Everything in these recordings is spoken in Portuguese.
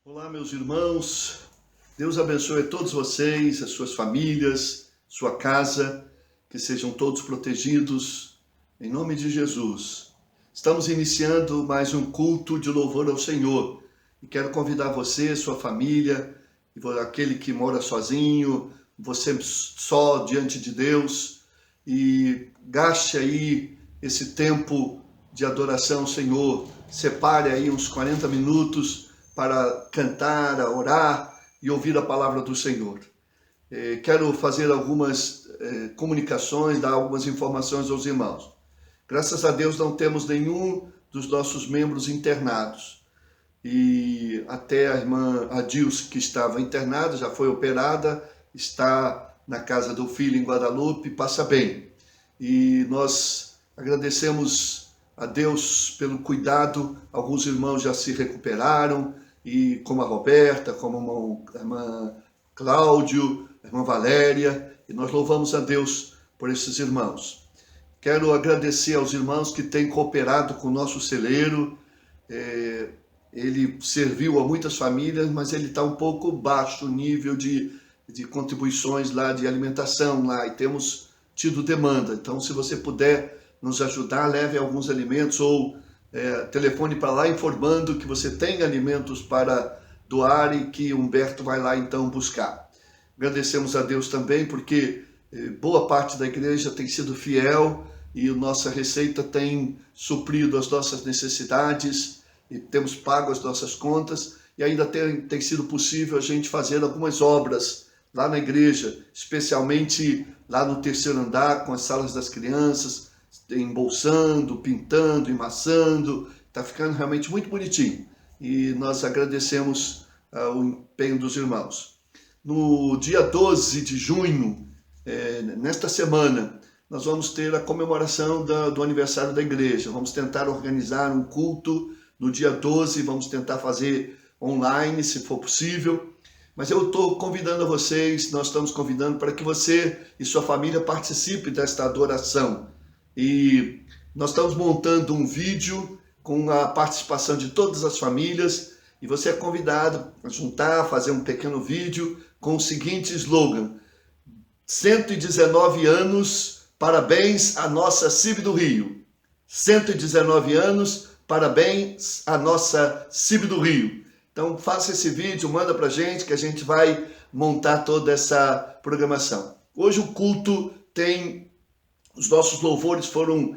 Olá, meus irmãos. Deus abençoe a todos vocês, as suas famílias, sua casa, que sejam todos protegidos, em nome de Jesus. Estamos iniciando mais um culto de louvor ao Senhor e quero convidar você, sua família, aquele que mora sozinho, você só diante de Deus, e gaste aí esse tempo de adoração ao Senhor. Separe aí uns 40 minutos para cantar, orar e ouvir a palavra do Senhor. Quero fazer algumas comunicações, dar algumas informações aos irmãos. Graças a Deus não temos nenhum dos nossos membros internados. E até a irmã Adilce, que estava internada, já foi operada, está na casa do filho em Guadalupe, passa bem. E nós agradecemos a Deus pelo cuidado. Alguns irmãos já se recuperaram, e como a Roberta, como a irmã Cláudio, a irmã Valéria, e nós louvamos a Deus por esses irmãos. Quero agradecer aos irmãos que têm cooperado com o nosso celeiro. Ele serviu a muitas famílias, mas ele está um pouco baixo o nível de contribuições lá, de alimentação lá, e temos tido demanda. Então, se você puder nos ajudar, leve alguns alimentos ou telefone para lá informando que você tem alimentos para doar e que Humberto vai lá então buscar. Agradecemos a Deus também porque boa parte da igreja tem sido fiel e a nossa receita tem suprido as nossas necessidades e temos pago as nossas contas, e ainda tem sido possível a gente fazer algumas obras lá na igreja, especialmente lá no terceiro andar, com as salas das crianças, embolsando, pintando, emassando. Está ficando realmente muito bonitinho. E nós agradecemos o empenho dos irmãos. No dia 12 de junho, nesta semana, nós vamos ter a comemoração do aniversário da igreja. Vamos tentar organizar um culto no dia 12, vamos tentar fazer online, se for possível. Mas eu estou convidando a vocês, nós estamos convidando para que você e sua família participem desta adoração. E nós estamos montando um vídeo com a participação de todas as famílias, e você é convidado a juntar, fazer um pequeno vídeo com o seguinte slogan: 119 anos, parabéns à nossa CIB do Rio. 119 anos, parabéns à nossa CIB do Rio. Então faça esse vídeo, manda pra gente que a gente vai montar toda essa programação. Hoje o culto os nossos louvores foram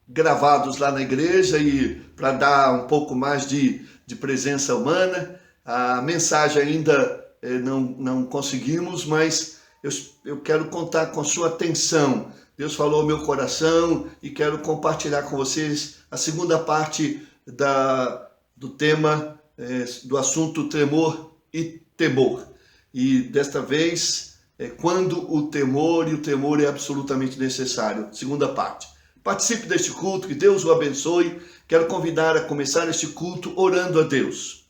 gravados lá na igreja, e para dar um pouco mais de presença humana. A mensagem ainda não conseguimos, mas eu quero contar com a sua atenção. Deus falou ao meu coração e quero compartilhar com vocês a segunda parte do tema, do assunto tremor e temor. E desta vez, quando o temor é absolutamente necessário. Segunda parte. Participe deste culto, que Deus o abençoe. Quero convidar a começar este culto orando a Deus.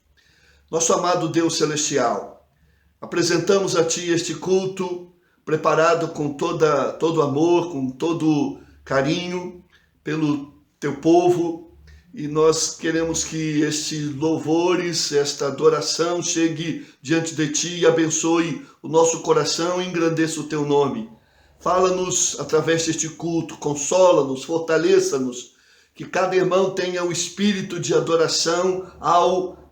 Nosso amado Deus celestial, apresentamos a Ti este culto, preparado com todo amor, com todo carinho pelo Teu povo, e nós queremos que estes louvores, esta adoração chegue diante de Ti e abençoe o nosso coração e engrandeça o Teu nome. Fala-nos através deste culto, consola-nos, fortaleça-nos, que cada irmão tenha o espírito de adoração ao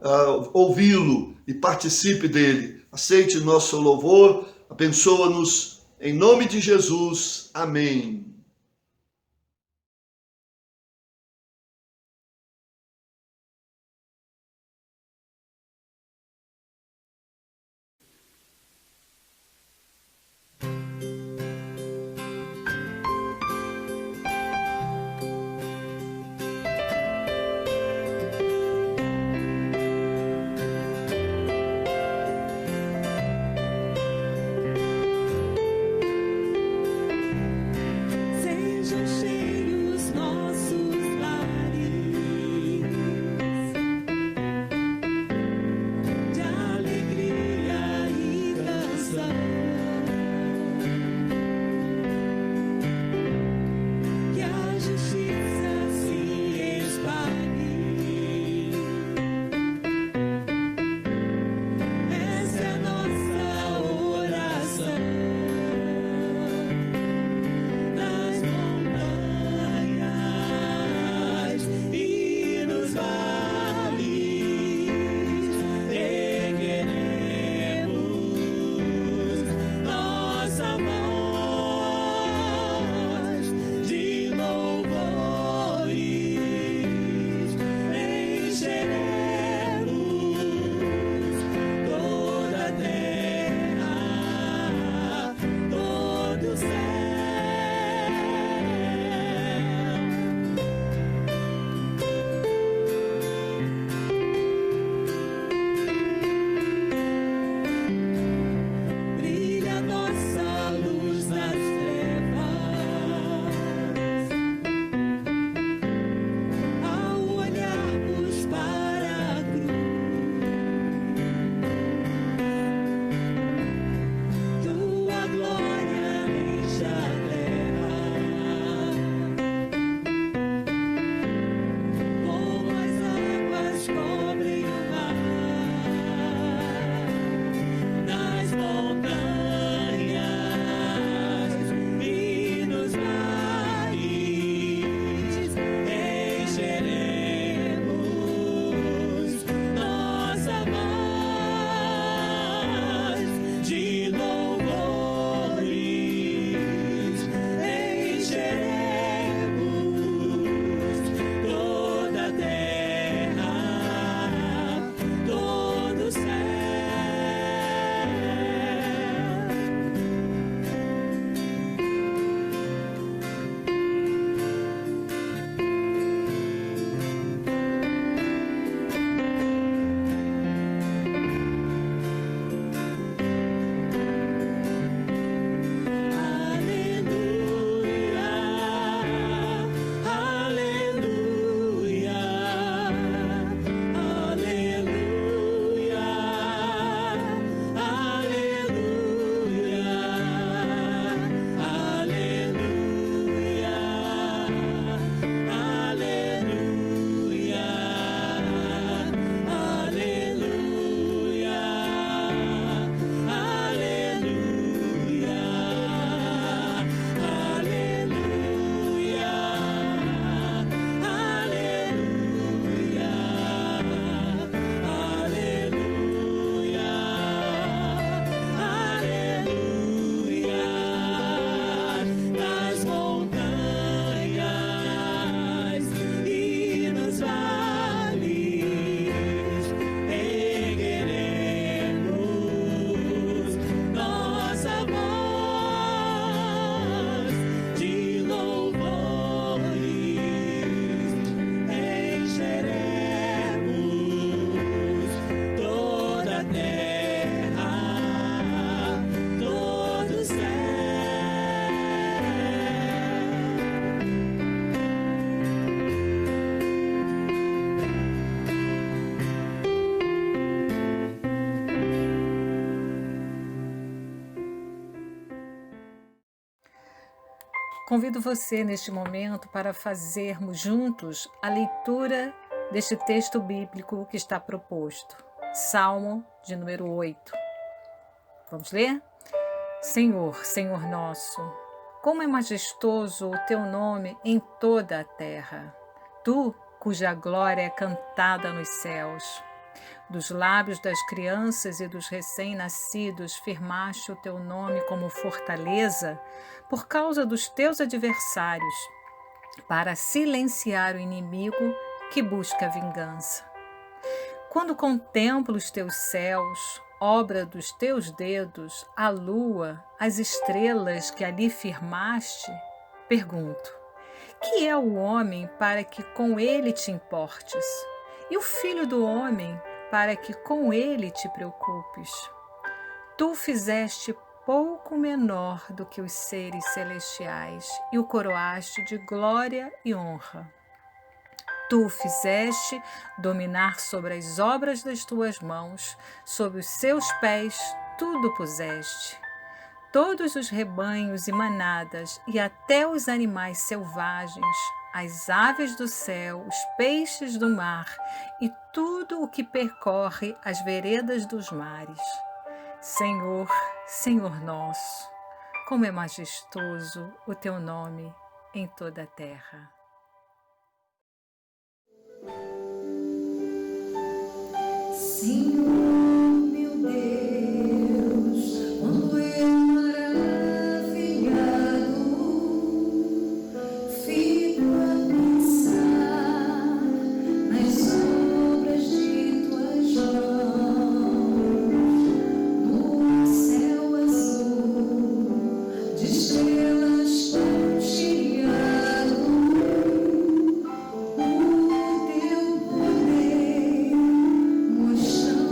ouvi-lo e participe dele. Aceite nosso louvor, abençoa-nos, em nome de Jesus. Amém. Convido você neste momento para fazermos juntos a leitura deste texto bíblico que está proposto. Salmo de número 8. Vamos ler? Senhor, Senhor nosso, como é majestoso o teu nome em toda a terra. Tu, cuja glória é cantada nos céus. Dos lábios das crianças e dos recém-nascidos firmaste o teu nome como fortaleza por causa dos teus adversários, para silenciar o inimigo que busca vingança. Quando contemplo os teus céus, obra dos teus dedos, a lua, as estrelas que ali firmaste, pergunto: que é o homem para que com ele te importes? E o filho do homem para que com ele te preocupes? Tu o fizeste pouco menor do que os seres celestiais e o coroaste de glória e honra. Tu o fizeste dominar sobre as obras das tuas mãos, sob os seus pés tudo puseste. Todos os rebanhos e manadas, e até os animais selvagens, as aves do céu, os peixes do mar, e tudo o que percorre as veredas dos mares. Senhor, Senhor nosso, como é majestoso o teu nome em toda a terra. Senhor, meu Deus, quando eu maravilhado fico a pensar nas obras de tuas mãos, no céu azul de estrelas pontilhado, o teu poder mostrando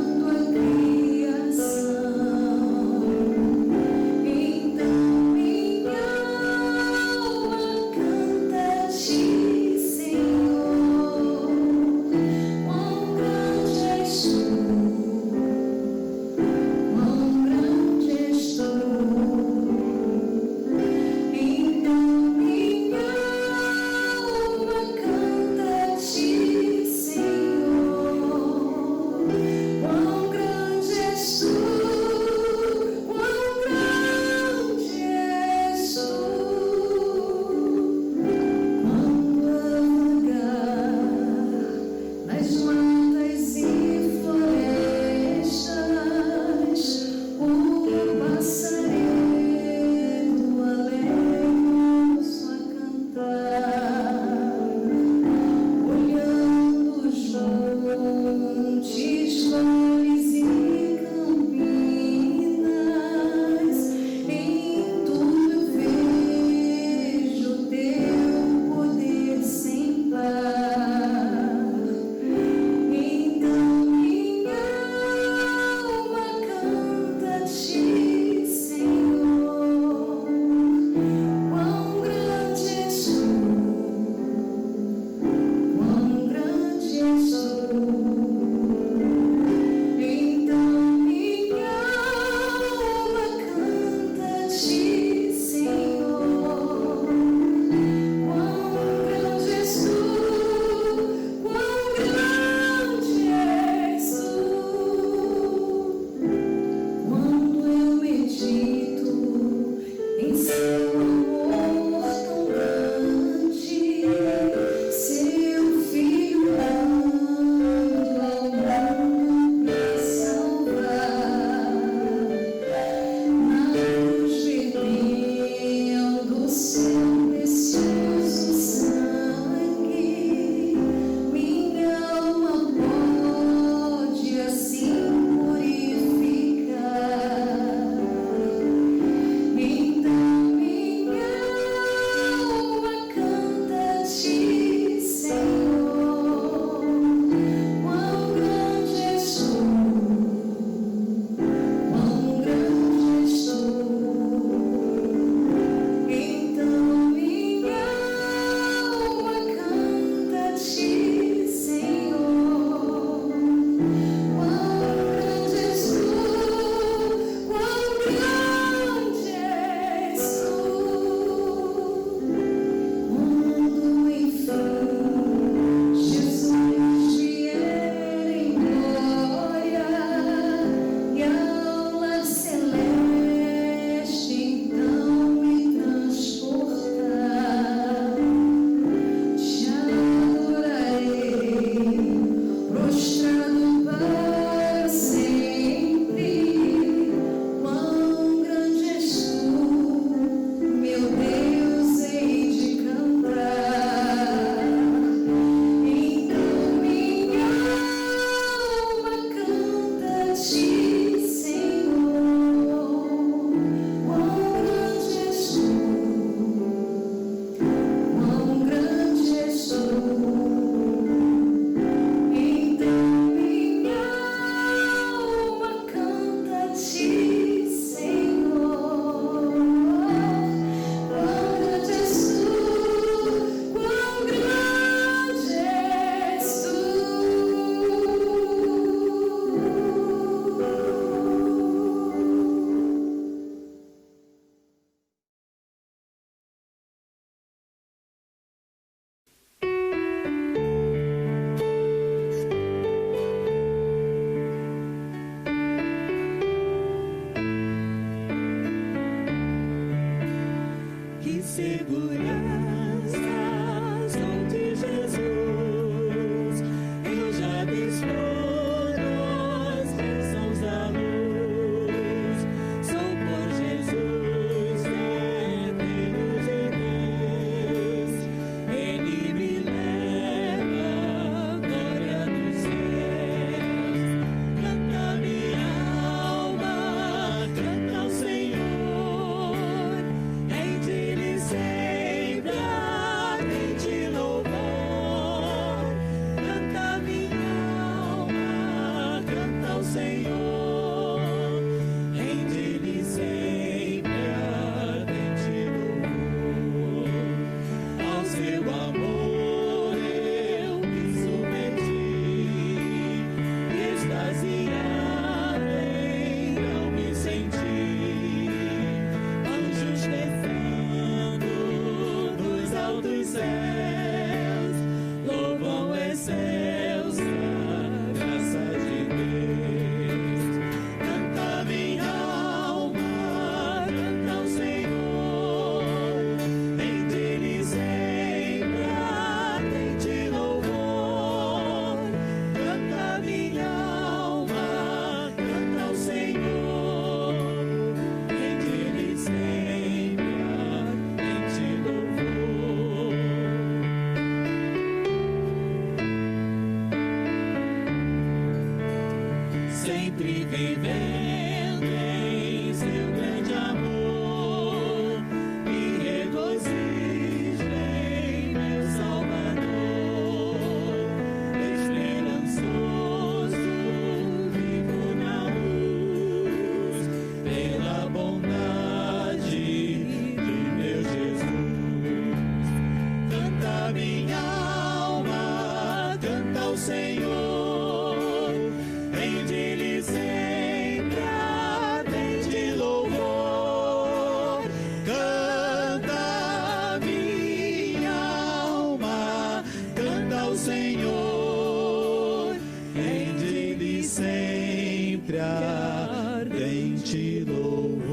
Senhor, rende-lhe sempre ardente louvor.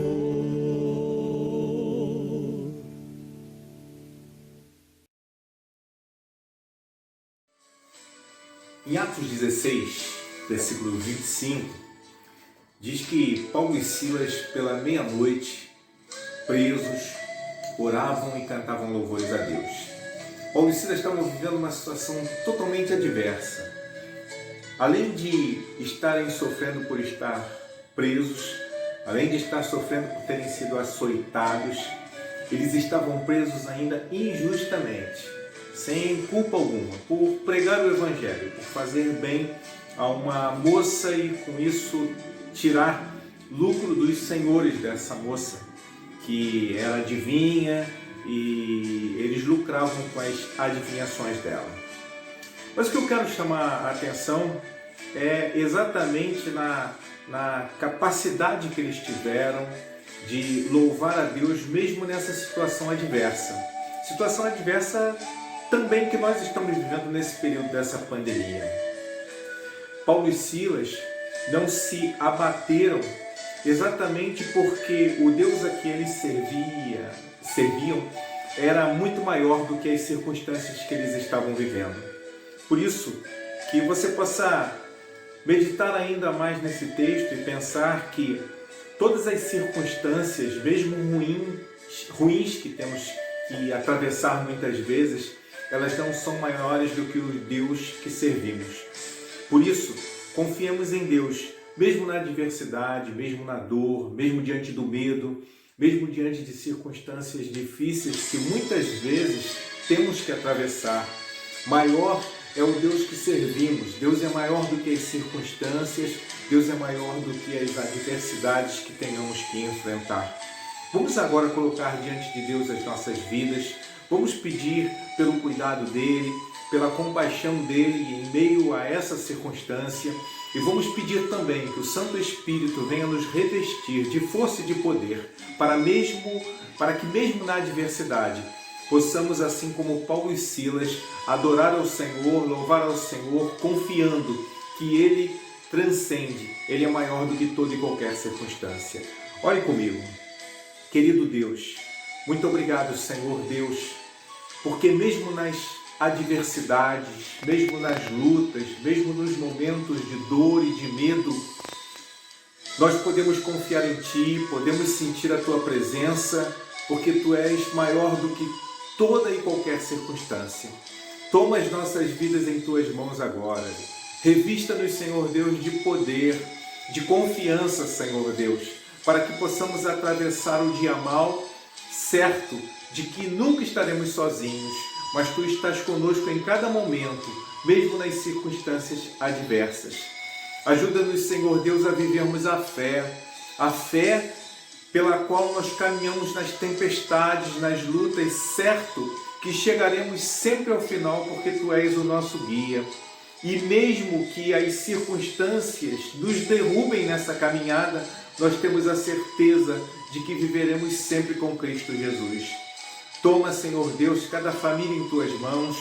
Em Atos 16, versículo 25, diz que Paulo e Silas, pela meia-noite, presos, oravam e cantavam louvores a Deus. Paulo e Silas estavam vivendo uma situação totalmente adversa. Além de estarem sofrendo por estar presos, além de estar sofrendo por terem sido açoitados, eles estavam presos ainda injustamente, sem culpa alguma, por pregar o Evangelho, por fazer bem a uma moça e com isso tirar lucro dos senhores dessa moça, que era adivinha, e eles lucravam com as adivinhações dela. Mas o que eu quero chamar a atenção é exatamente na capacidade que eles tiveram de louvar a Deus mesmo nessa situação adversa. Situação adversa também que nós estamos vivendo nesse período dessa pandemia. Paulo e Silas não se abateram exatamente porque o Deus a que eles serviam era muito maior do que as circunstâncias que eles estavam vivendo. Por isso, que você possa meditar ainda mais nesse texto e pensar que todas as circunstâncias, mesmo ruins que temos que atravessar muitas vezes, elas não são maiores do que o Deus que servimos. Por isso, confiemos em Deus, mesmo na adversidade, mesmo na dor, mesmo diante do medo, mesmo diante de circunstâncias difíceis que muitas vezes temos que atravessar. Maior é o Deus que servimos. Deus é maior do que as circunstâncias, Deus é maior do que as adversidades que tenhamos que enfrentar. Vamos agora colocar diante de Deus as nossas vidas, vamos pedir pelo cuidado dEle, pela compaixão dEle em meio a essa circunstância, e vamos pedir também que o Santo Espírito venha nos revestir de força e de poder, para que mesmo na adversidade possamos, assim como Paulo e Silas, adorar ao Senhor, louvar ao Senhor, confiando que Ele transcende, Ele é maior do que toda e qualquer circunstância. Ore comigo. Querido Deus, muito obrigado, Senhor Deus, porque mesmo nas adversidades, mesmo nas lutas, mesmo nos momentos de dor e de medo, nós podemos confiar em Ti, podemos sentir a Tua presença, porque Tu és maior do que toda e qualquer circunstância. Toma as nossas vidas em Tuas mãos agora. Revista-nos, Senhor Deus, de poder, de confiança, Senhor Deus, para que possamos atravessar o dia mau, certo de que nunca estaremos sozinhos, mas Tu estás conosco em cada momento, mesmo nas circunstâncias adversas. Ajuda-nos, Senhor Deus, a vivermos a fé pela qual nós caminhamos nas tempestades, nas lutas, certo que chegaremos sempre ao final, porque Tu és o nosso guia. E mesmo que as circunstâncias nos derrubem nessa caminhada, nós temos a certeza de que viveremos sempre com Cristo Jesus. Toma, Senhor Deus, cada família em Tuas mãos,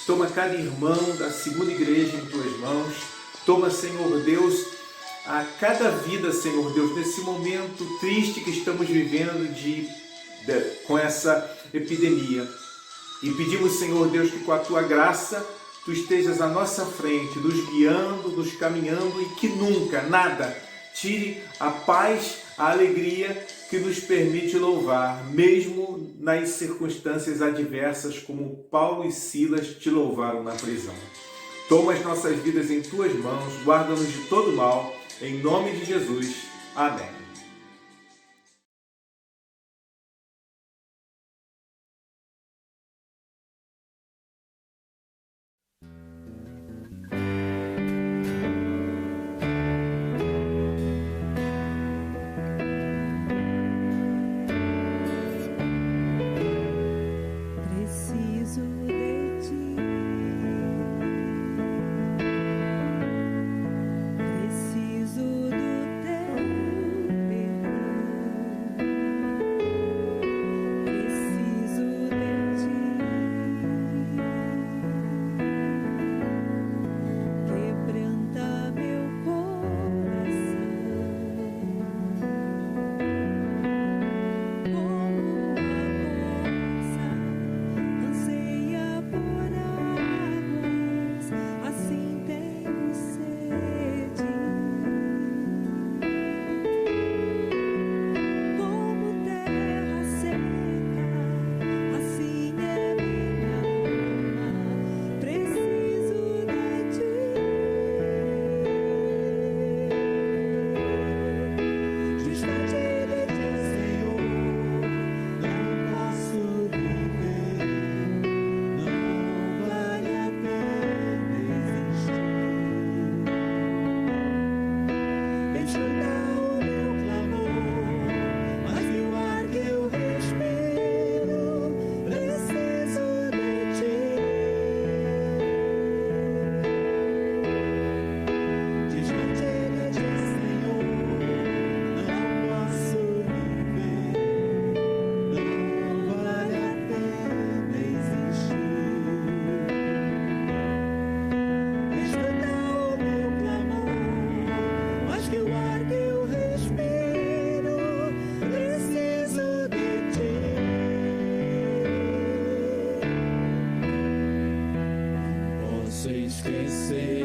toma cada irmão da segunda igreja em Tuas mãos, toma, Senhor Deus, a cada vida, Senhor Deus, nesse momento triste que estamos vivendo com essa epidemia. E pedimos, Senhor Deus, que com a Tua graça Tu estejas à nossa frente, nos guiando, nos caminhando, e que nunca, nada, tire a paz, a alegria que nos permite louvar, mesmo nas circunstâncias adversas, como Paulo e Silas te louvaram na prisão. Toma as nossas vidas em Tuas mãos, guarda-nos de todo mal, em nome de Jesus. Amém. Preciso de Ti, preciso do Teu você.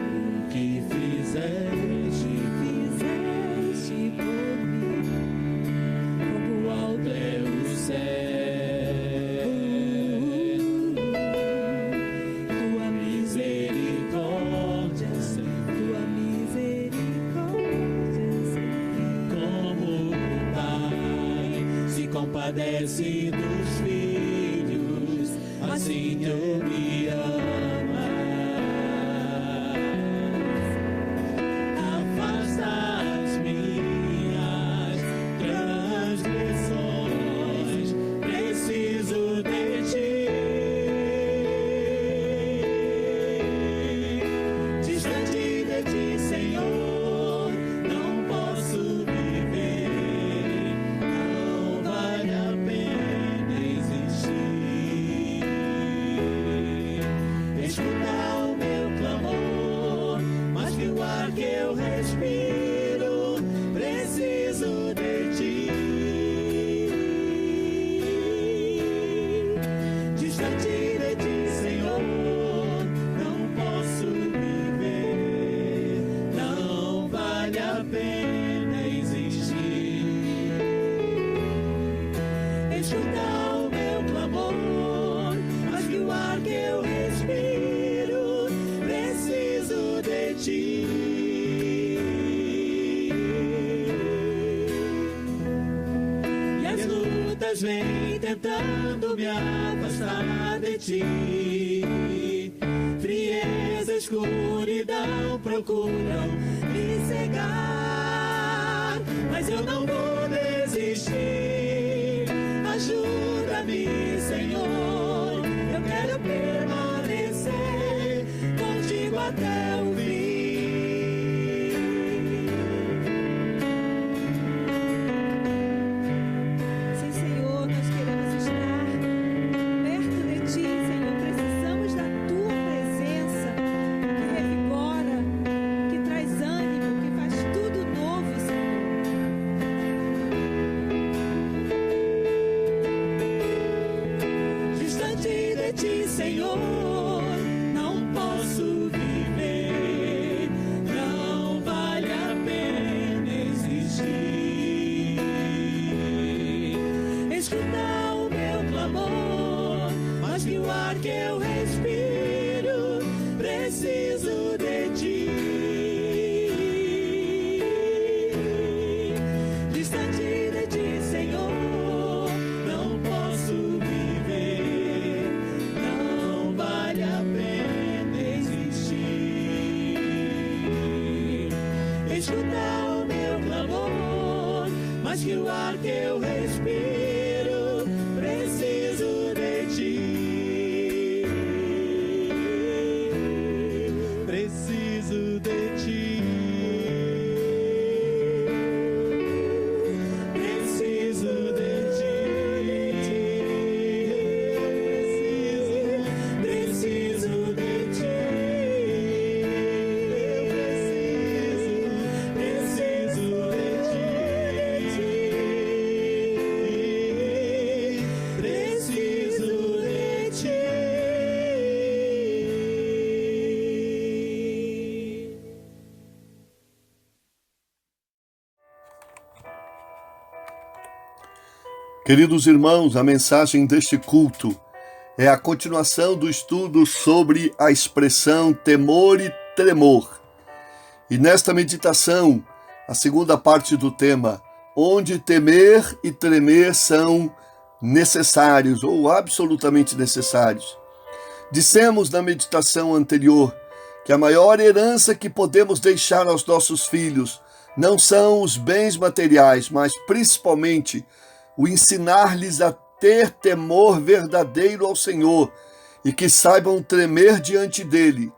O que fizeste por mim, o alto é o céu. Tua misericórdia sempre, tua misericórdia sempre. como o Pai se compadece dos filhos, assim tu me amas. Afasta as minhas transgressões, preciso de ti. Distante de ti, Senhor, não posso viver, não vale a pena existir. Escuta o meu clamor, mais que o ar que eu respiro, preciso de ti. Distante de ti, Senhor, não posso viver, não vale a pena existir. Escuta o meu clamor, mais que o ar que eu respiro, preciso de ti. E as lutas vêm tentando me afastar de ti. Frieza, escuridão procuram me cegar, mas eu não vou desistir. Ajuda-me, Senhor, eu quero permanecer contigo até o fim. Sim, Senhor, nós queremos estar perto de ti, Senhor. Precisamos da tua presença que revigora, que traz ânimo, que faz tudo novo, Senhor. Distante de ti, Senhor, não posso viver, não vale a pena existir. Escuta o meu clamor, mais que o ar que eu respiro, preciso de ti. Distante de ti, Senhor, não posso viver, não vale a pena existir. Escuta o meu clamor, mais que o ar que eu respiro, preciso de ti. Preciso de ti. Preciso de ti. Preciso de ti. Preciso de ti. Preciso de ti. Queridos irmãos, a mensagem deste culto é a continuação do estudo sobre a expressão temor e tremor. E nesta meditação, a segunda parte do tema, onde temer e tremer são necessários ou absolutamente necessários. Dissemos na meditação anterior que a maior herança que podemos deixar aos nossos filhos não são os bens materiais, mas principalmente o ensinar-lhes a ter temor verdadeiro ao Senhor e que saibam tremer diante dele.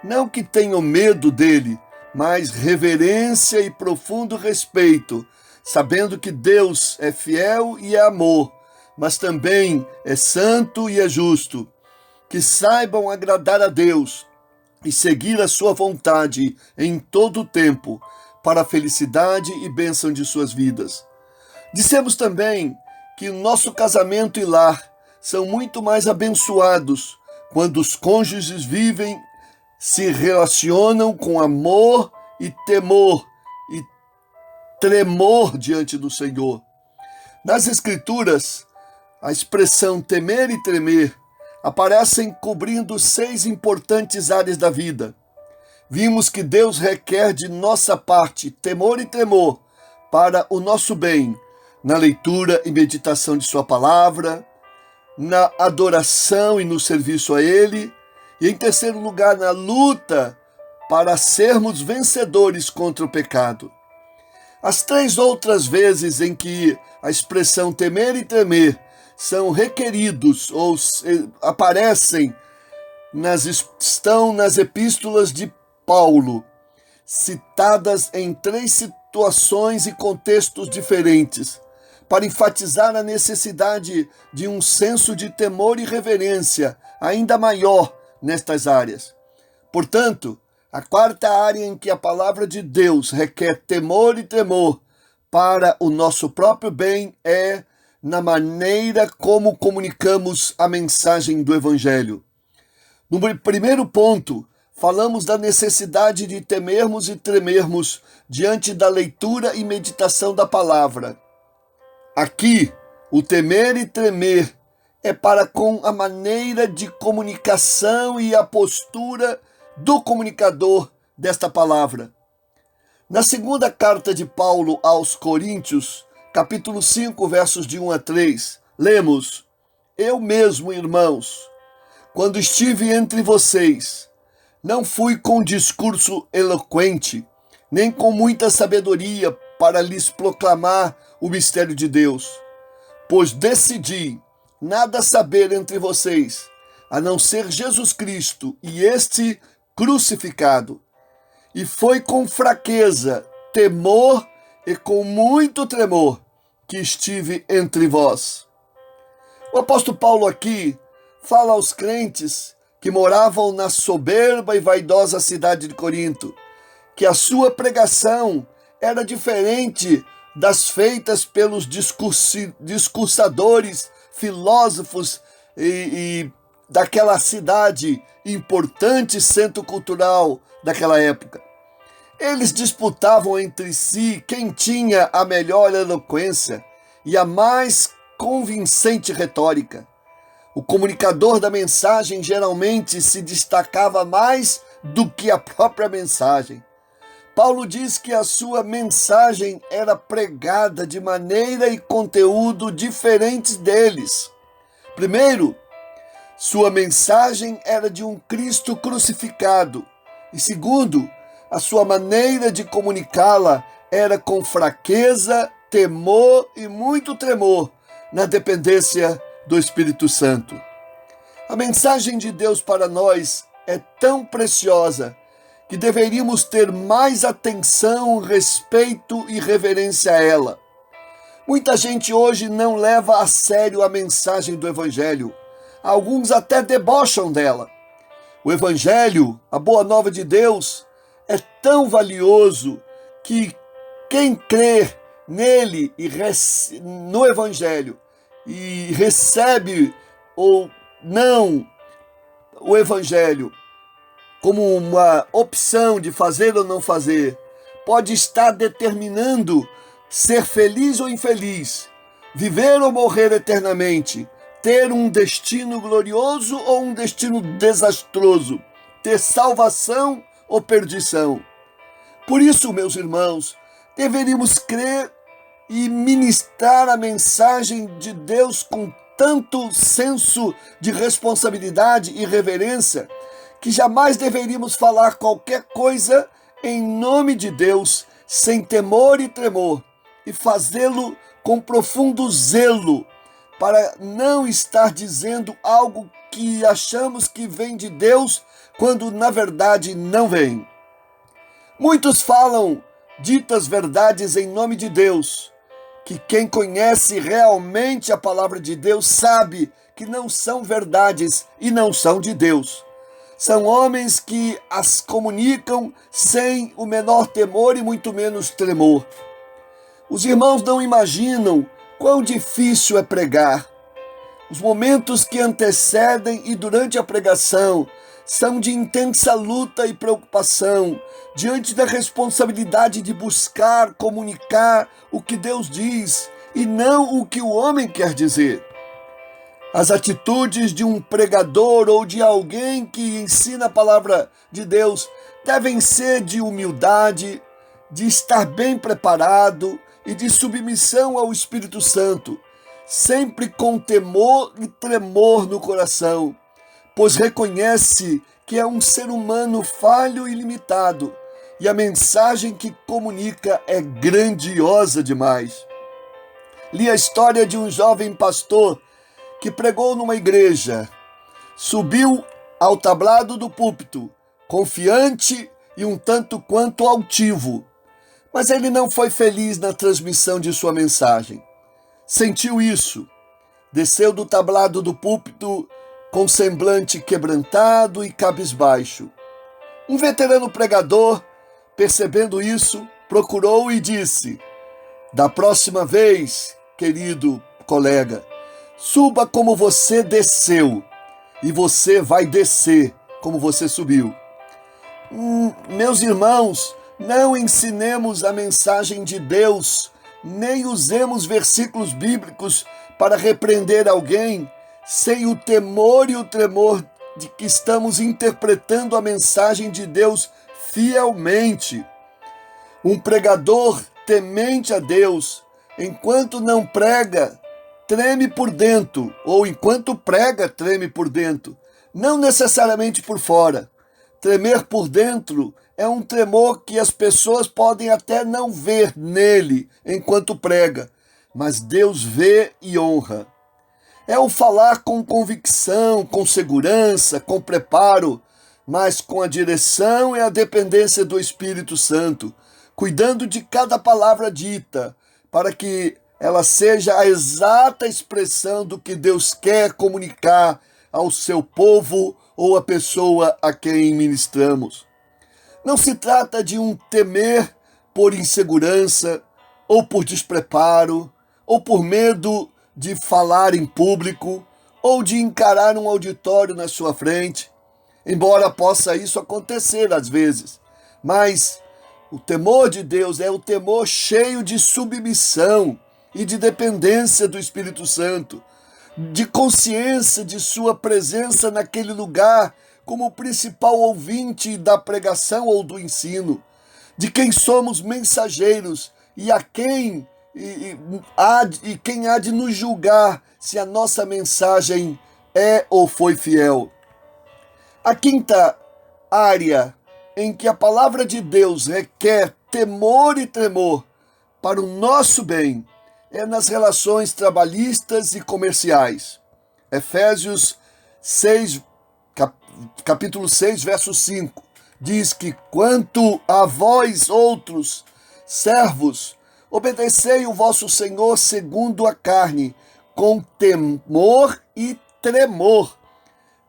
Não que tenham medo dele, mas reverência e profundo respeito, sabendo que Deus é fiel e é amor, mas também é santo e é justo. Que saibam agradar a Deus e seguir a sua vontade em todo o tempo, para a felicidade e bênção de suas vidas. Dissemos também que o nosso casamento e lar são muito mais abençoados quando os cônjuges vivem, se relacionam com amor e temor e tremor diante do Senhor. Nas Escrituras, a expressão temer e tremer aparecem cobrindo 6 importantes áreas da vida. Vimos que Deus requer de nossa parte temor e tremor para o nosso bem, na leitura e meditação de sua palavra, na adoração e no serviço a Ele, e em terceiro lugar, na luta para sermos vencedores contra o pecado. As 3 outras vezes em que a expressão temer e tremer são requeridos ou aparecem, estão nas epístolas de Paulo, citadas em 3 situações e contextos diferentes, para enfatizar a necessidade de um senso de temor e reverência ainda maior nestas áreas. Portanto, a 4ª área em que a palavra de Deus requer temor e tremor para o nosso próprio bem é na maneira como comunicamos a mensagem do Evangelho. No primeiro ponto, falamos da necessidade de temermos e tremermos diante da leitura e meditação da palavra. Aqui, o temer e tremer é para com a maneira de comunicação e a postura do comunicador desta palavra. Na 2ª carta de Paulo aos Coríntios, capítulo 5, versos de 1 a 3, lemos: Eu mesmo, irmãos, quando estive entre vocês, não fui com discurso eloquente, nem com muita sabedoria para lhes proclamar o mistério de Deus, pois decidi nada saber entre vocês, a não ser Jesus Cristo e este crucificado. E foi com fraqueza, temor e com muito tremor que estive entre vós. O apóstolo Paulo aqui fala aos crentes que moravam na soberba e vaidosa cidade de Corinto, que a sua pregação era diferente das feitas pelos discursadores, filósofos e daquela cidade, importante centro cultural daquela época. Eles disputavam entre si quem tinha a melhor eloquência e a mais convincente retórica. O comunicador da mensagem geralmente se destacava mais do que a própria mensagem. Paulo diz que a sua mensagem era pregada de maneira e conteúdo diferentes deles. Primeiro, sua mensagem era de um Cristo crucificado. E segundo, a sua maneira de comunicá-la era com fraqueza, temor e muito tremor, na dependência do Espírito Santo. A mensagem de Deus para nós é tão preciosa que deveríamos ter mais atenção, respeito e reverência a ela. Muita gente hoje não leva a sério a mensagem do Evangelho. Alguns até debocham dela. O Evangelho, a boa nova de Deus, é tão valioso que quem crê nele e no Evangelho e recebe ou não o Evangelho como uma opção de fazer ou não fazer, pode estar determinando ser feliz ou infeliz, viver ou morrer eternamente, ter um destino glorioso ou um destino desastroso, ter salvação ou perdição. Por isso, meus irmãos, deveríamos crer e ministrar a mensagem de Deus com tanto senso de responsabilidade e reverência, que jamais deveríamos falar qualquer coisa em nome de Deus, sem temor e tremor, e fazê-lo com profundo zelo, para não estar dizendo algo que achamos que vem de Deus, quando na verdade não vem. Muitos falam ditas verdades em nome de Deus, que quem conhece realmente a palavra de Deus sabe que não são verdades e não são de Deus. São homens que as comunicam sem o menor temor e muito menos tremor. Os irmãos não imaginam quão difícil é pregar. Os momentos que antecedem e durante a pregação são de intensa luta e preocupação diante da responsabilidade de buscar comunicar o que Deus diz e não o que o homem quer dizer. As atitudes de um pregador ou de alguém que ensina a palavra de Deus devem ser de humildade, de estar bem preparado e de submissão ao Espírito Santo, sempre com temor e tremor no coração, pois reconhece que é um ser humano falho e limitado, e a mensagem que comunica é grandiosa demais. Li a história de um jovem pastor que pregou numa igreja, subiu ao tablado do púlpito, confiante e um tanto quanto altivo, mas ele não foi feliz na transmissão de sua mensagem. Sentiu isso, desceu do tablado do púlpito com semblante quebrantado e cabisbaixo. Um veterano pregador, percebendo isso, procurou e disse: "Da próxima vez, querido colega, suba como você desceu, e você vai descer como você subiu." Meus irmãos, não ensinemos a mensagem de Deus, nem usemos versículos bíblicos para repreender alguém sem o temor e o tremor de que estamos interpretando a mensagem de Deus fielmente. Um pregador temente a Deus, enquanto não prega, treme por dentro, ou enquanto prega, treme por dentro, não necessariamente por fora. Tremer por dentro é um tremor que as pessoas podem até não ver nele enquanto prega, mas Deus vê e honra. É o falar com convicção, com segurança, com preparo, mas com a direção e a dependência do Espírito Santo, cuidando de cada palavra dita, para que ela seja a exata expressão do que Deus quer comunicar ao seu povo ou à pessoa a quem ministramos. Não se trata de um temer por insegurança, ou por despreparo, ou por medo de falar em público, ou de encarar um auditório na sua frente, embora possa isso acontecer às vezes. Mas o temor de Deus é o temor cheio de submissão e de dependência do Espírito Santo, de consciência de sua presença naquele lugar como o principal ouvinte da pregação ou do ensino, de quem somos mensageiros e a quem quem há de nos julgar se a nossa mensagem é ou foi fiel. A quinta área em que a palavra de Deus requer temor e tremor para o nosso bem é nas relações trabalhistas e comerciais. Efésios 6, capítulo 6, verso 5, diz que: "Quanto a vós outros, servos, obedecei o vosso Senhor segundo a carne, com temor e tremor,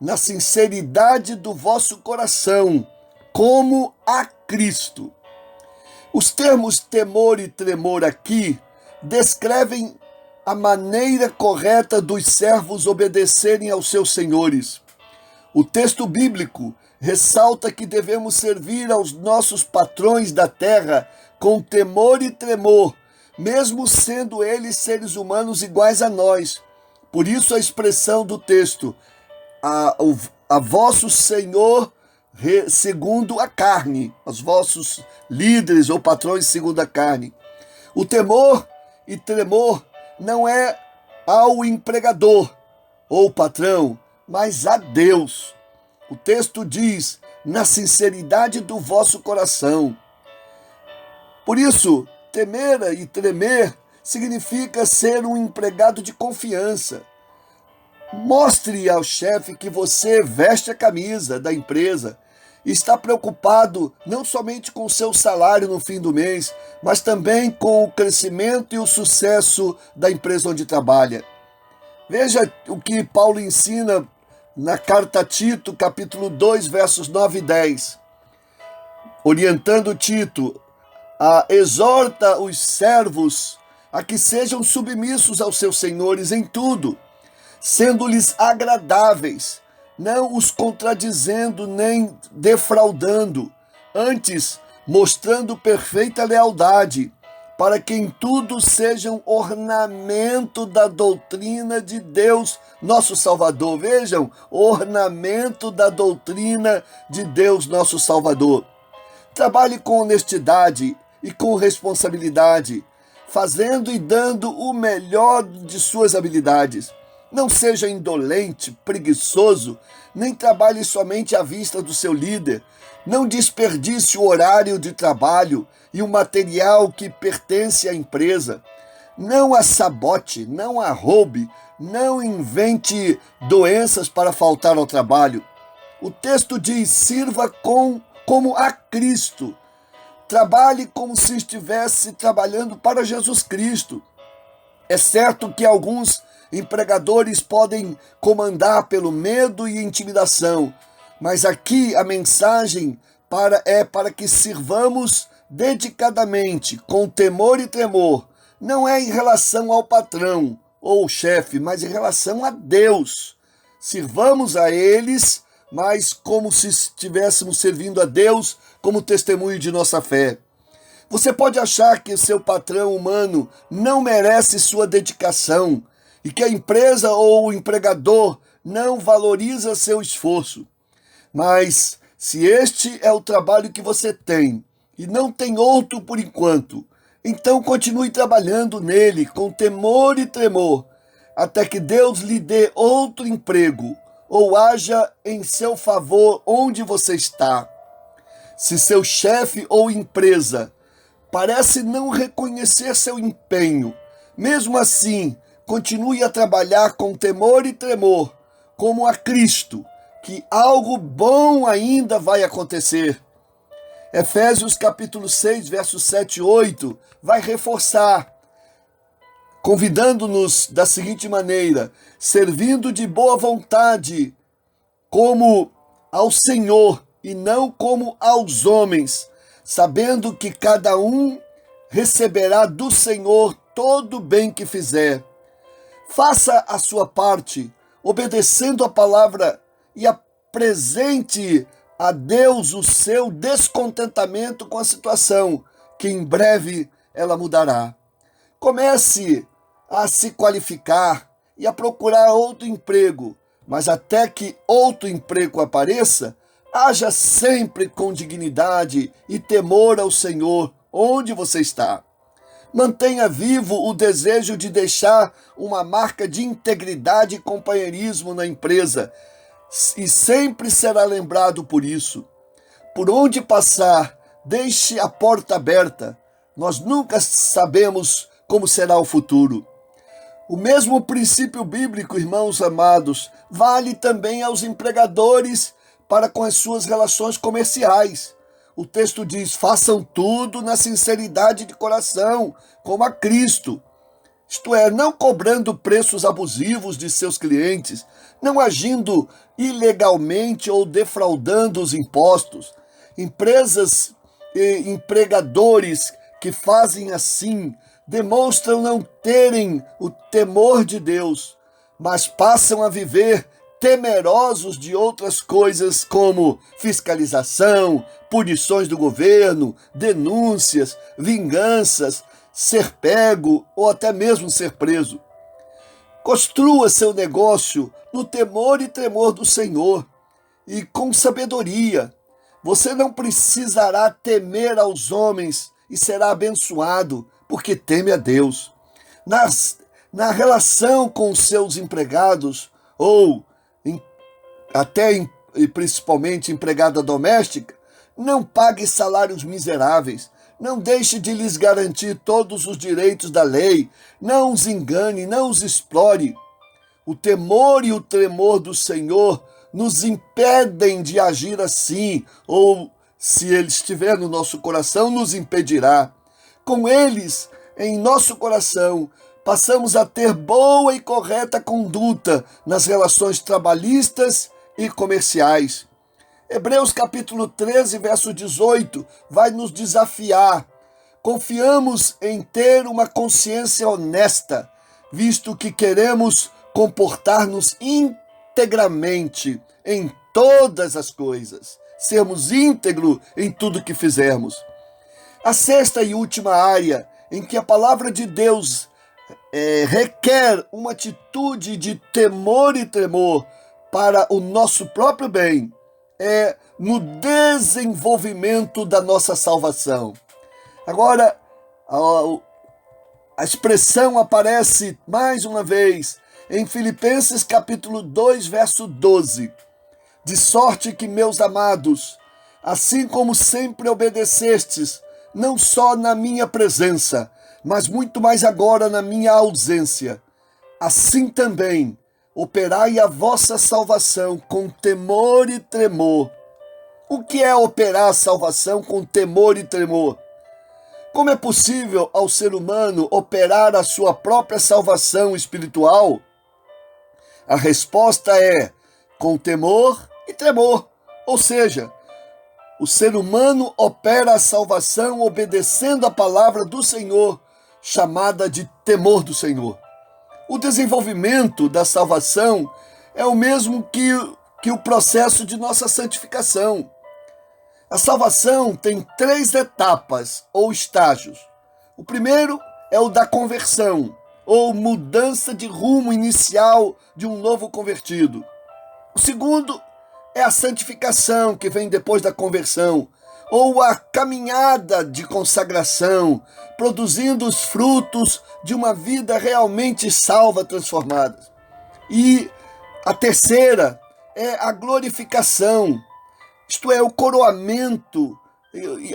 na sinceridade do vosso coração, como a Cristo." Os termos temor e tremor aqui descrevem a maneira correta dos servos obedecerem aos seus senhores. O texto bíblico ressalta que devemos servir aos nossos patrões da terra com temor e tremor, mesmo sendo eles seres humanos iguais a nós. Por isso a expressão do texto, a vosso Senhor segundo a carne, os vossos líderes ou patrões segundo a carne. O temor e tremor não é ao empregador ou patrão, mas a Deus. O texto diz: "na sinceridade do vosso coração." Por isso, temer e tremer significa ser um empregado de confiança. Mostre ao chefe que você veste a camisa da empresa e está preocupado não somente com o seu salário no fim do mês, mas também com o crescimento e o sucesso da empresa onde trabalha. Veja o que Paulo ensina na carta a Tito, capítulo 2, versos 9 e 10. Orientando Tito, exorta os servos a que sejam submissos aos seus senhores em tudo, sendo-lhes agradáveis, não os contradizendo nem defraudando, antes mostrando perfeita lealdade, para que em tudo sejam ornamento da doutrina de Deus, nosso Salvador. Vejam, ornamento da doutrina de Deus, nosso Salvador. Trabalhe com honestidade e com responsabilidade, fazendo e dando o melhor de suas habilidades. Não seja indolente, preguiçoso, nem trabalhe somente à vista do seu líder. Não desperdice o horário de trabalho e o material que pertence à empresa. Não a sabote, não a roube, não invente doenças para faltar ao trabalho. O texto diz: sirva como a Cristo. Trabalhe como se estivesse trabalhando para Jesus Cristo. É certo que alguns empregadores podem comandar pelo medo e intimidação, mas aqui a mensagem é para que sirvamos dedicadamente, com temor e tremor. Não é em relação ao patrão ou chefe, mas em relação a Deus. Sirvamos a eles, mas como se estivéssemos servindo a Deus como testemunho de nossa fé. Você pode achar que seu patrão humano não merece sua dedicação e que a empresa ou o empregador não valoriza seu esforço. Mas se este é o trabalho que você tem e não tem outro por enquanto, então continue trabalhando nele com temor e tremor, até que Deus lhe dê outro emprego ou haja em seu favor onde você está. Se seu chefe ou empresa parece não reconhecer seu empenho, mesmo assim, continue a trabalhar com temor e tremor, como a Cristo, que algo bom ainda vai acontecer. Efésios capítulo 6, versos 7 e 8, vai reforçar, convidando-nos da seguinte maneira: servindo de boa vontade, como ao Senhor e não como aos homens, sabendo que cada um receberá do Senhor todo o bem que fizer. Faça a sua parte, obedecendo a palavra, e apresente a Deus o seu descontentamento com a situação, que em breve ela mudará. Comece a se qualificar e a procurar outro emprego, mas até que outro emprego apareça, haja sempre com dignidade e temor ao Senhor onde você está. Mantenha vivo o desejo de deixar uma marca de integridade e companheirismo na empresa, e sempre será lembrado por isso. Por onde passar, deixe a porta aberta. Nós nunca sabemos como será o futuro. O mesmo princípio bíblico, irmãos amados, vale também aos empregadores para com as suas relações comerciais. O texto diz: façam tudo na sinceridade de coração, como a Cristo. Isto é, não cobrando preços abusivos de seus clientes, não agindo ilegalmente ou defraudando os impostos. Empresas e empregadores que fazem assim demonstram não terem o temor de Deus, mas passam a viver temerosos de outras coisas como fiscalização, punições do governo, denúncias, vinganças, ser pego ou até mesmo ser preso. Construa seu negócio no temor e tremor do Senhor e com sabedoria. Você não precisará temer aos homens e será abençoado, porque teme a Deus. Na relação com seus empregados ou principalmente empregada doméstica, não pague salários miseráveis. Não deixe de lhes garantir todos os direitos da lei. Não os engane, não os explore. O temor e o tremor do Senhor nos impedem de agir assim, ou, se ele estiver no nosso coração, nos impedirá. Com eles em nosso coração, passamos a ter boa e correta conduta nas relações trabalhistas e comerciais. Hebreus capítulo 13, verso 18, vai nos desafiar. Confiamos em ter uma consciência honesta, visto que queremos comportar-nos integramente em todas as coisas, sermos íntegros em tudo que fizermos. A sexta e última área em que a palavra de Deus requer uma atitude de temor e tremor para o nosso próprio bem é no desenvolvimento da nossa salvação. Agora, a expressão aparece mais uma vez em Filipenses capítulo 2, verso 12. De sorte que, meus amados, assim como sempre obedecestes, não só na minha presença, mas muito mais agora na minha ausência, assim também operai a vossa salvação com temor e tremor. O que é operar a salvação com temor e tremor? Como é possível ao ser humano operar a sua própria salvação espiritual? A resposta é com temor e tremor, ou seja, o ser humano opera a salvação obedecendo a palavra do Senhor, chamada de temor do Senhor. O desenvolvimento da salvação é o mesmo que o processo de nossa santificação. A salvação tem 3 etapas ou estágios. O primeiro é o da conversão, ou mudança de rumo inicial de um novo convertido. O segundo é a santificação, que vem depois da conversão, ou a caminhada de consagração, produzindo os frutos de uma vida realmente salva, transformada. E a terceira é a glorificação, isto é, o coroamento,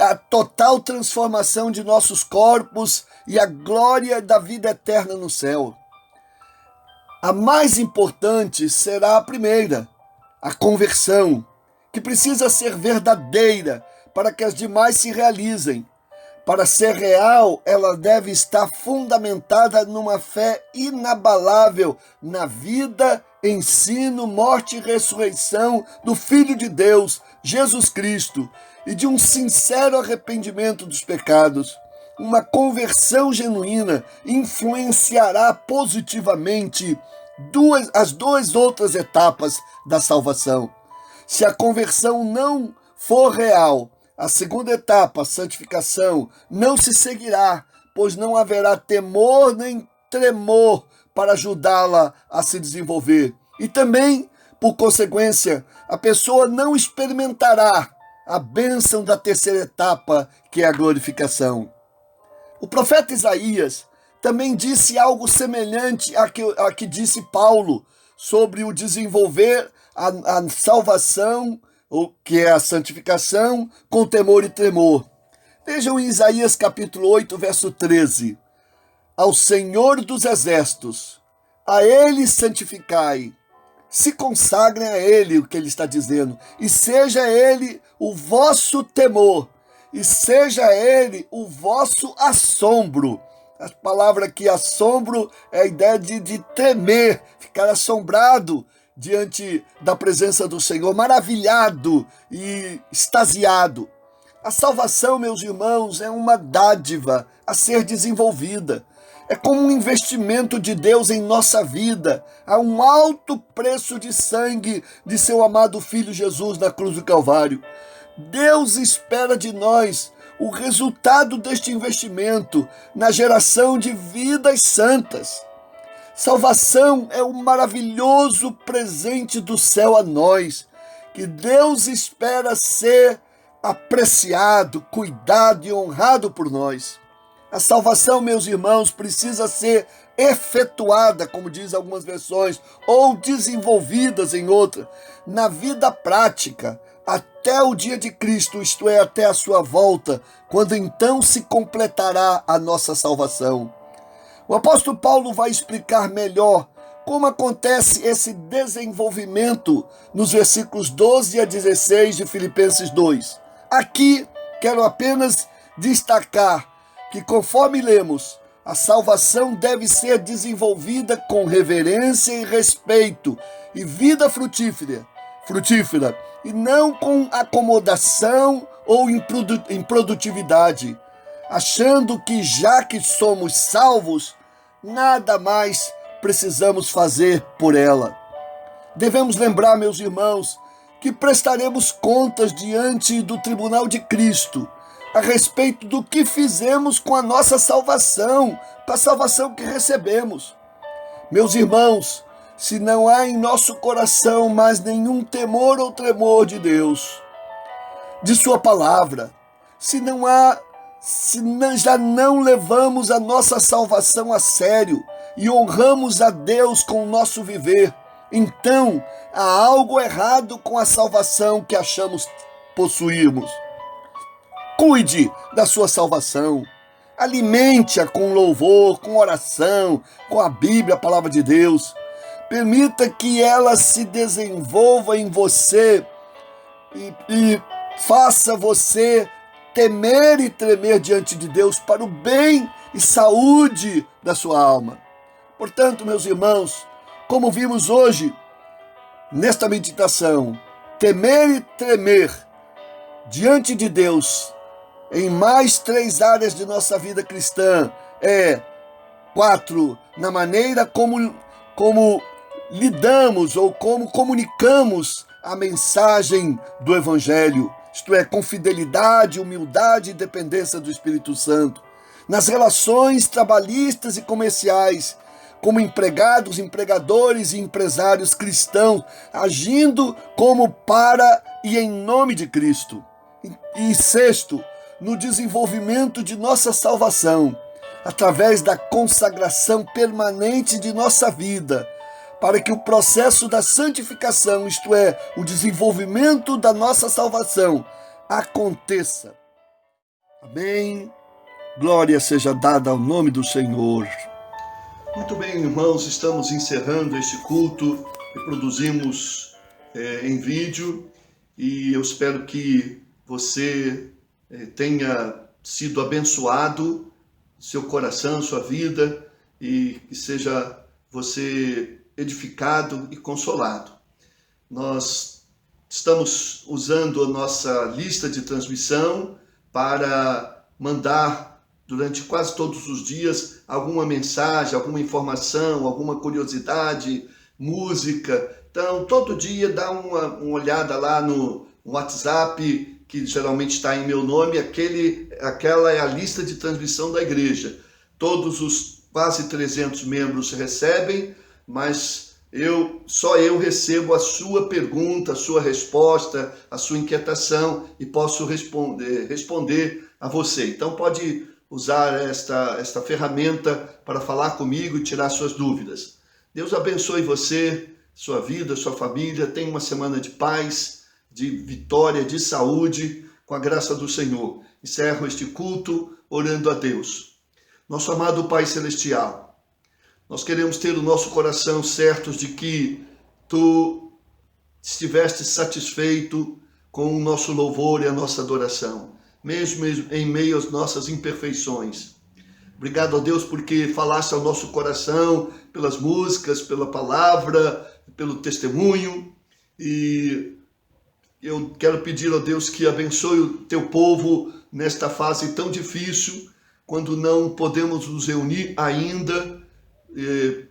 a total transformação de nossos corpos e a glória da vida eterna no céu. A mais importante será a primeira, a conversão, que precisa ser verdadeira para que as demais se realizem. Para ser real, ela deve estar fundamentada numa fé inabalável na vida, ensino, morte e ressurreição do Filho de Deus, Jesus Cristo, e de um sincero arrependimento dos pecados. Uma conversão genuína influenciará positivamente as 2 outras etapas da salvação. Se a conversão não for real, a segunda etapa, a santificação, não se seguirá, pois não haverá temor nem tremor para ajudá-la a se desenvolver. E também, por consequência, a pessoa não experimentará a bênção da terceira etapa, que é a glorificação. O profeta Isaías também disse algo semelhante a que disse Paulo sobre o desenvolver a salvação, que é a santificação, com temor e tremor. Vejam em Isaías capítulo 8, verso 13. Ao Senhor dos exércitos, a Ele santificai, se consagrem a Ele, o que Ele está dizendo, e seja Ele o vosso temor, e seja Ele o vosso assombro. A palavra aqui, assombro, é a ideia de tremer, ficar assombrado diante da presença do Senhor, maravilhado e extasiado. A salvação, meus irmãos, é uma dádiva a ser desenvolvida. É como um investimento de Deus em nossa vida, a um alto preço de sangue de seu amado Filho Jesus na cruz do Calvário. Deus espera de nós o resultado deste investimento na geração de vidas santas. Salvação é um maravilhoso presente do céu a nós, que Deus espera ser apreciado, cuidado e honrado por nós. A salvação, meus irmãos, precisa ser efetuada, como diz algumas versões, ou desenvolvidas em outra, na vida prática, até o dia de Cristo, isto é, até a sua volta, quando então se completará a nossa salvação. O apóstolo Paulo vai explicar melhor como acontece esse desenvolvimento nos versículos 12 a 16 de Filipenses 2. Aqui quero apenas destacar que, conforme lemos, a salvação deve ser desenvolvida com reverência e respeito e vida frutífera, e não com acomodação ou improdutividade, achando que já que somos salvos, nada mais precisamos fazer por ela. Devemos lembrar, meus irmãos, que prestaremos contas diante do tribunal de Cristo a respeito do que fizemos com a nossa salvação, com a salvação que recebemos. Meus irmãos, se não há em nosso coração mais nenhum temor ou tremor de Deus, de sua palavra, já não levamos a nossa salvação a sério e honramos a Deus com o nosso viver, então há algo errado com a salvação que achamos possuirmos. Cuide da sua salvação, alimente-a com louvor, com oração, com a Bíblia, a palavra de Deus. Permita que ela se desenvolva em você e faça você temer e tremer diante de Deus para o bem e saúde da sua alma. Portanto, meus irmãos, como vimos hoje nesta meditação, temer e tremer diante de Deus em mais 3 áreas de nossa vida cristã 4, na maneira como lidamos ou como comunicamos a mensagem do Evangelho, isto é, com fidelidade, humildade e dependência do Espírito Santo, nas relações trabalhistas e comerciais, como empregados, empregadores e empresários cristãos, agindo como para e em nome de Cristo. E 6, no desenvolvimento de nossa salvação, através da consagração permanente de nossa vida, para que o processo da santificação, isto é, o desenvolvimento da nossa salvação, aconteça. Amém. Glória seja dada ao nome do Senhor. Muito bem, irmãos, estamos encerrando este culto que produzimos em vídeo e eu espero que você tenha sido abençoado, seu coração, sua vida, e que seja você edificado e consolado. Nós estamos usando a nossa lista de transmissão para mandar durante quase todos os dias alguma mensagem, alguma informação, alguma curiosidade, música. Então, todo dia dá uma olhada lá no WhatsApp, que geralmente está em meu nome, aquela é a lista de transmissão da igreja. Todos os quase 300 membros recebem, mas só eu recebo a sua pergunta, a sua resposta, a sua inquietação e posso responder a você. Então pode usar esta ferramenta para falar comigo e tirar suas dúvidas. Deus abençoe você, sua vida, sua família. Tenha uma semana de paz, de vitória, de saúde, com a graça do Senhor. Encerro este culto orando a Deus. Nosso amado Pai Celestial, nós queremos ter o nosso coração certos de que Tu estiveste satisfeito com o nosso louvor e a nossa adoração, mesmo em meio às nossas imperfeições. Obrigado a Deus porque falaste ao nosso coração pelas músicas, pela palavra, pelo testemunho, e eu quero pedir a Deus que abençoe o teu povo nesta fase tão difícil, quando não podemos nos reunir ainda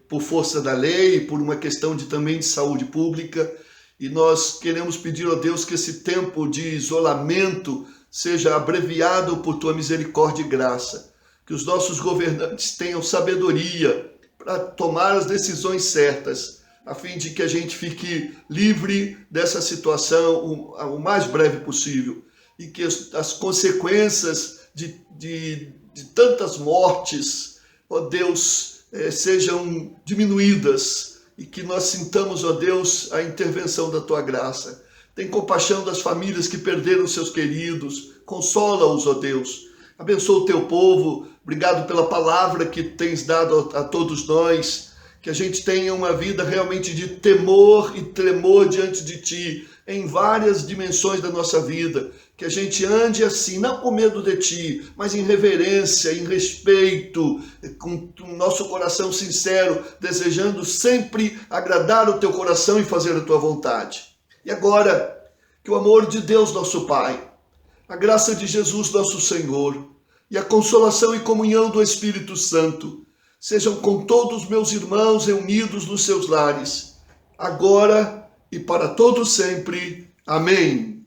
por força da lei, por uma questão também de saúde pública. E nós queremos pedir a Deus que esse tempo de isolamento seja abreviado por tua misericórdia e graça. Que os nossos governantes tenham sabedoria para tomar as decisões certas, a fim de que a gente fique livre dessa situação o mais breve possível e que as consequências de tantas mortes, ó Deus, sejam diminuídas e que nós sintamos, ó Deus, a intervenção da Tua graça. Tem compaixão das famílias que perderam seus queridos, consola-os, ó Deus. Abençoa o Teu povo, obrigado pela palavra que tens dado a todos nós, que a gente tenha uma vida realmente de temor e tremor diante de Ti, em várias dimensões da nossa vida, que a gente ande assim, não com medo de Ti, mas em reverência, em respeito, com o nosso coração sincero, desejando sempre agradar o Teu coração e fazer a Tua vontade. E agora, que o amor de Deus, nosso Pai, a graça de Jesus, nosso Senhor, e a consolação e comunhão do Espírito Santo, sejam com todos meus irmãos reunidos nos seus lares, agora e para todo sempre. Amém.